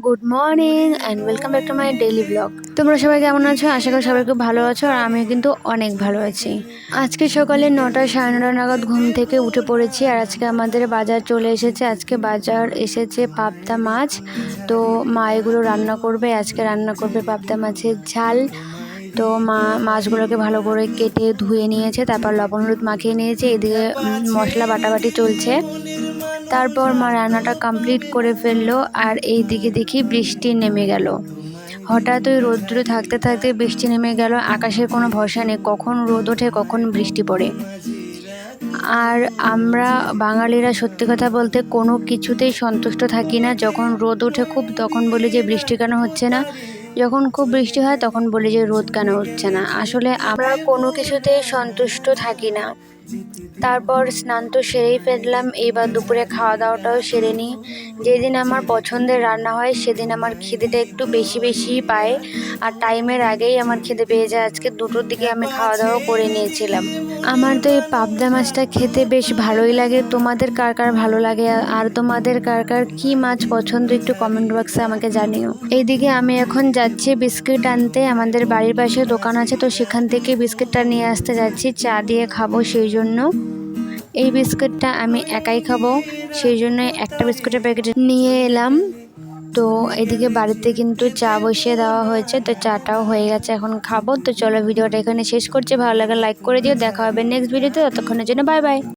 Good morning and welcome back to my daily blog. তোমরা সবাই কেমন আছো? আশা করি সবাই খুব ভালো আছো, আর আমিও কিন্তু অনেক ভালো আছি। আজকে সকালে 9টা সাড়ে 9টা নাগাদ ঘুম থেকে উঠে পড়েছি, আর আজকে আমাদের বাজার চলে এসেছে। আজকে বাজার এসেছে পাবদা মাছ, তো মা এগুলো রান্না করবে। আজকে রান্না করবে পাবদা মাছের ঝাল। তো মা মাছগুলোকে ভালো করে কেটে ধুয়ে নিয়েছে, তারপর লবণ হলুদ মাখিয়ে নিয়েছে। এদিকে মশলা বাটাবাটি চলছে। তারপর মা রান্নাটা কমপ্লিট করে ফেললো, আর এই দিকে দেখি বৃষ্টি নেমে গেল। হঠাৎ ওই রৌদ্র থাকতে থাকতে বৃষ্টি নেমে গেল। আকাশের কোনো ভরসা নেই, কখন রোদ ওঠে কখন বৃষ্টি পড়ে। আর আমরা বাঙালিরা সত্যি কথা বলতে কোনো কিছুতেই সন্তুষ্ট থাকি না। যখন রোদ ওঠে খুব, তখন বলি যে বৃষ্টি কেন হচ্ছে না। যখন খুব বৃষ্টি হয় তখন বলি যে রোদ কেন হচ্ছে না। আসলে আমরা কোনো কিছুতেই সন্তুষ্ট থাকি না। তারপর স্নান তো সেরেই ফেললাম, এবার দুপুরে খাওয়া দাওয়াটাও সেরে নিই। যেদিন আমার পছন্দের রান্না হয় সেদিন আমার খিদেটা একটু বেশি বেশি পায়, আর টাইমের আগেই আমার খিদে পেয়ে যায়। আজকে 2টোর দিকে আমি খাওয়া দাওয়া করে নিয়েছিলাম। আমার তো এই পাবদা মাছটা খেতে বেশ ভালোই লাগে। তোমাদের কার কার ভালো লাগে, আর তোমাদের কার কার কী মাছ পছন্দ একটু কমেন্ট বক্সে আমাকে জানিও। এইদিকে আমি এখন যাচ্ছি বিস্কিট আনতে। আমাদের বাড়ির পাশে দোকান আছে, তো সেখান থেকে বিস্কিটটা নিয়ে আসতে যাচ্ছি, চা দিয়ে খাবো সেই জন্য। এই বিস্কুটটা আমি একাই খাবো, সেই জন্য একটা বিস্কুটের প্যাকেট নিয়ে এলাম। তো এদিকে বাড়িতে কিন্তু চা বসিয়ে দেওয়া হয়েছে, তো চাটাও হয়ে গেছে, এখন খাবো। তো চলো ভিডিওটা এখানে শেষ করছি। ভালো লাগে লাইক করে দিও। দেখা হবে নেক্সট ভিডিওতে, ততক্ষণের জন্য বাই বাই।